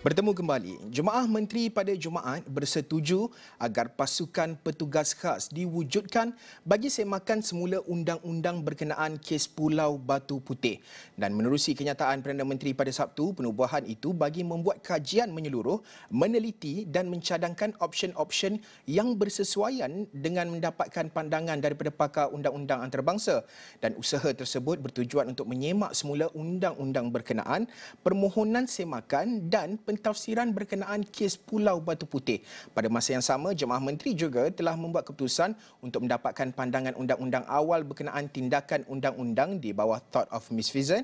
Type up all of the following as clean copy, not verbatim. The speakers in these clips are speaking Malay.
Bertemu kembali, Jemaah Menteri pada Jumaat bersetuju agar pasukan petugas khas diwujudkan bagi semakan semula undang-undang berkenaan kes Pulau Batu Putih. Dan menerusi kenyataan Perdana Menteri pada Sabtu, penubuhan itu bagi membuat kajian menyeluruh, meneliti dan mencadangkan option-option yang bersesuaian dengan mendapatkan pandangan daripada pakar undang-undang antarabangsa. Dan usaha tersebut bertujuan untuk menyemak semula undang-undang berkenaan, permohonan semakan dan pentafsiran berkenaan kes Pulau Batu Putih. Pada masa yang sama, Jemaah Menteri juga telah membuat keputusan untuk mendapatkan pandangan undang-undang awal berkenaan tindakan undang-undang di bawah thought of misfeasance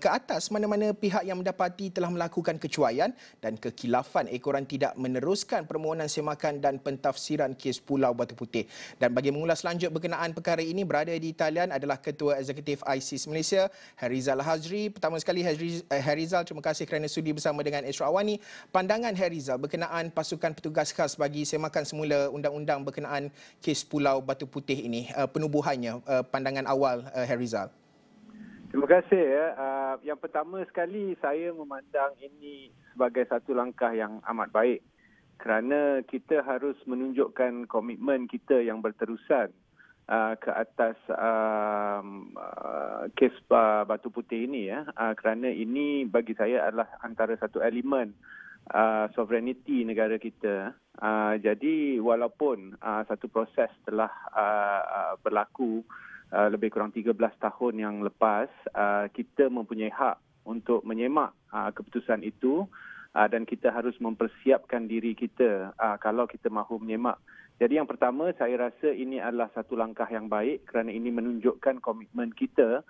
ke atas mana-mana pihak yang mendapati telah melakukan kecuaian dan kekilafan ekoran tidak meneruskan permohonan semakan dan pentafsiran kes Pulau Batu Putih. Dan bagi mengulas lanjut berkenaan perkara ini, berada di talian adalah Ketua Eksekutif ISIS Malaysia, Harizal Hazri. Pertama sekali, Harizal, terima kasih kerana sudi bersama dengan Esra Awani. Pandangan Harizal berkenaan pasukan petugas khas bagi semakan semula undang-undang berkenaan kes Pulau Batu Putih ini, penubuhannya, pandangan awal Harizal. Terima kasih. Yang pertama sekali, saya memandang ini sebagai satu langkah yang amat baik kerana kita harus menunjukkan komitmen kita yang berterusan ke atas kes Batu Putih ini, kerana ini bagi saya adalah antara satu elemen sovereignty negara kita. Jadi walaupun satu proses telah berlaku lebih kurang 13 tahun yang lepas, kita mempunyai hak untuk menyemak keputusan itu dan kita harus mempersiapkan diri kita kalau kita mahu menyemak. Jadi yang pertama, saya rasa ini adalah satu langkah yang baik kerana ini menunjukkan komitmen kita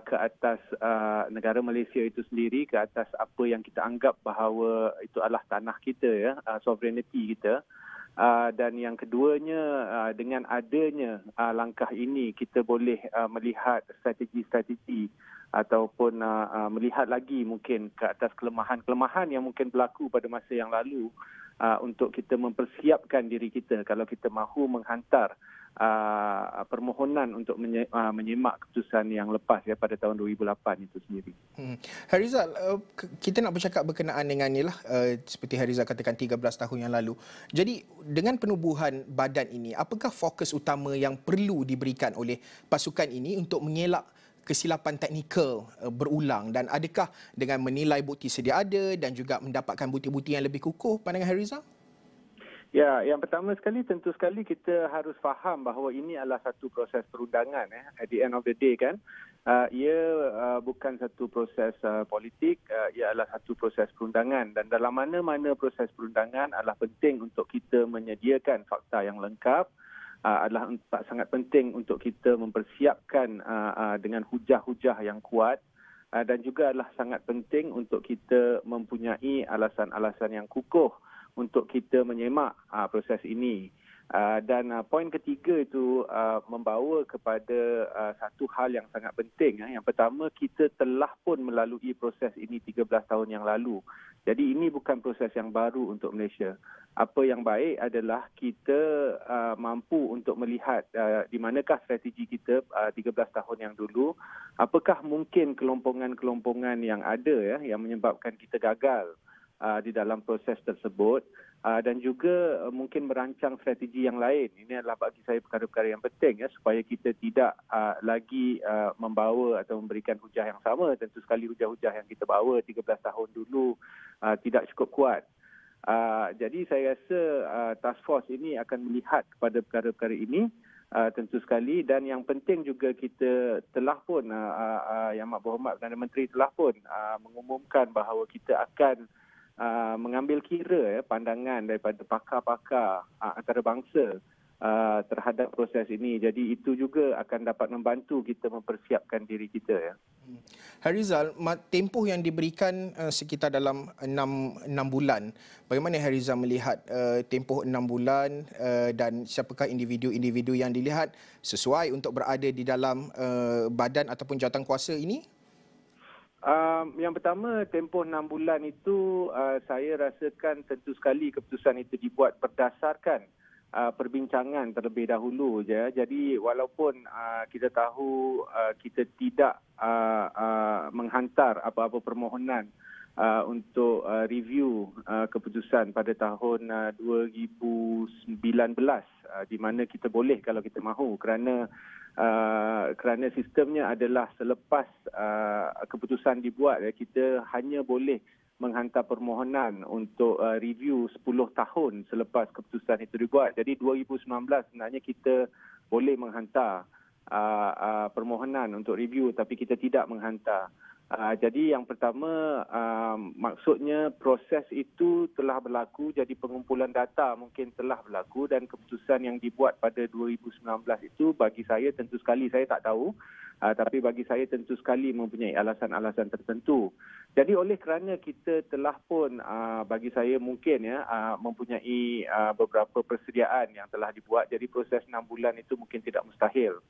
ke atas negara Malaysia itu sendiri, ke atas apa yang kita anggap bahawa itu adalah tanah kita, sovereignty kita. Dan yang keduanya, dengan adanya langkah ini, kita boleh melihat strategi-strategi ataupun melihat lagi mungkin ke atas kelemahan-kelemahan yang mungkin berlaku pada masa yang lalu untuk kita mempersiapkan diri kita kalau kita mahu menghantar permohonan untuk menyemak keputusan yang lepas pada tahun 2008 itu sendiri. Harizal, kita nak bercakap berkenaan dengan inilah seperti Harizal katakan 13 tahun yang lalu. Jadi dengan penubuhan badan ini, apakah fokus utama yang perlu diberikan oleh pasukan ini untuk mengelak kesilapan teknikal berulang, dan adakah dengan menilai bukti sedia ada dan juga mendapatkan bukti-bukti yang lebih kukuh, pandangan Harizal? Ya, yang pertama sekali tentu sekali kita harus faham bahawa ini adalah satu proses perundangan. At the end of the day kan, ia bukan satu proses politik, ia adalah satu proses perundangan, dan dalam mana-mana proses perundangan adalah penting untuk kita menyediakan fakta yang lengkap, adalah sangat penting untuk kita mempersiapkan dengan hujah-hujah yang kuat, dan juga adalah sangat penting untuk kita mempunyai alasan-alasan yang kukuh untuk kita menyemak proses ini. Dan poin ketiga itu membawa kepada satu hal yang sangat penting. Yang pertama, kita telah pun melalui proses ini 13 tahun yang lalu. Jadi ini bukan proses yang baru untuk Malaysia. Apa yang baik adalah kita mampu untuk melihat di manakah strategi kita 13 tahun yang dulu, apakah mungkin kelompongan-kelompongan yang ada yang menyebabkan kita gagal di dalam proses tersebut, dan juga mungkin merancang strategi yang lain. Ini adalah bagi saya perkara-perkara yang penting supaya kita tidak lagi membawa atau memberikan hujah yang sama. Tentu sekali hujah-hujah yang kita bawa 13 tahun dulu tidak cukup kuat. Jadi saya rasa task force ini akan melihat kepada perkara-perkara ini tentu sekali, dan yang penting juga kita telah pun Yang Amat Berhormat Perdana Menteri telah pun mengumumkan bahawa kita akan mengambil kira pandangan daripada pakar-pakar antarabangsa terhadap proses ini. Jadi itu juga akan dapat membantu kita mempersiapkan diri kita. Harizal, tempoh yang diberikan sekitar dalam 6 bulan. Bagaimana Harizal melihat tempoh 6 bulan dan siapakah individu-individu yang dilihat sesuai untuk berada di dalam badan ataupun jawatankuasa ini? Yang pertama, tempoh 6 bulan itu saya rasakan tentu sekali keputusan itu dibuat berdasarkan perbincangan terlebih dahulu je. Jadi walaupun kita tahu kita tidak menghantar apa-apa permohonan untuk review keputusan pada tahun 2019 di mana kita boleh kalau kita mahu kerana sistemnya adalah selepas keputusan dibuat, kita hanya boleh menghantar permohonan untuk review 10 tahun selepas keputusan itu dibuat. Jadi 2019 sebenarnya kita boleh menghantar permohonan untuk review tapi kita tidak menghantar. Jadi yang pertama maksudnya proses itu telah berlaku, jadi pengumpulan data mungkin telah berlaku dan keputusan yang dibuat pada 2019 itu bagi saya tentu sekali saya tak tahu, tapi bagi saya tentu sekali mempunyai alasan-alasan tertentu. Jadi oleh kerana kita telah pun bagi saya mungkin mempunyai beberapa persediaan yang telah dibuat, jadi proses 6 bulan itu mungkin tidak mustahil.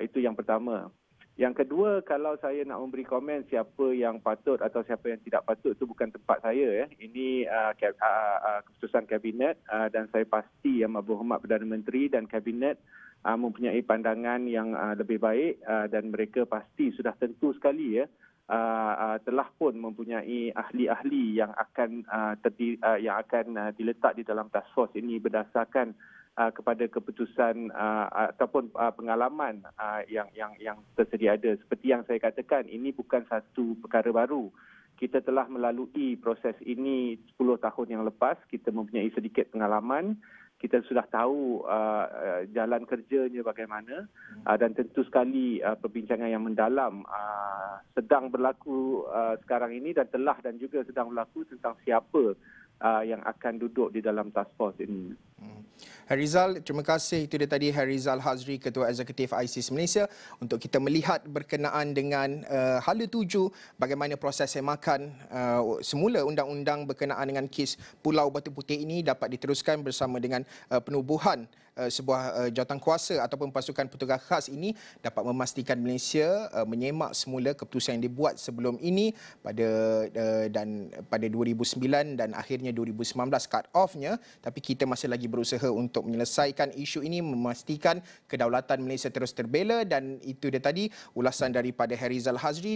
Itu yang pertama. Yang kedua, kalau saya nak memberi komen siapa yang patut atau siapa yang tidak patut, itu bukan tempat saya. Ini keputusan Kabinet dan saya pasti Yang Berhormat Perdana Menteri dan Kabinet mempunyai pandangan yang lebih baik dan mereka pasti sudah tentu sekali telah pun mempunyai ahli-ahli yang akan diletak di dalam task force ini berdasarkan kepada keputusan ataupun pengalaman yang tersedia ada. Seperti yang saya katakan, ini bukan satu perkara baru. Kita telah melalui proses ini 10 tahun yang lepas. Kita mempunyai sedikit pengalaman. Kita sudah tahu jalan kerjanya bagaimana dan tentu sekali perbincangan yang mendalam sedang berlaku sekarang ini dan telah dan juga sedang berlaku tentang siapa yang akan duduk di dalam task force ini. Harizal, terima kasih. Itu dia tadi Harizal Hazri, Ketua Eksekutif ISIS Malaysia, untuk kita melihat berkenaan dengan hala tuju bagaimana proses semakan semula undang-undang berkenaan dengan kes Pulau Batu Putih ini dapat diteruskan bersama dengan penubuhan sebuah jawatankuasa ataupun pasukan petugas khas ini dapat memastikan Malaysia menyemak semula keputusan yang dibuat sebelum ini pada 2009 dan akhirnya 2019 cut off-nya, tapi kita masih lagi berusaha untuk menyelesaikan isu ini, memastikan kedaulatan Malaysia terus terbela. Dan itu dia tadi ulasan daripada Harizal Hazri.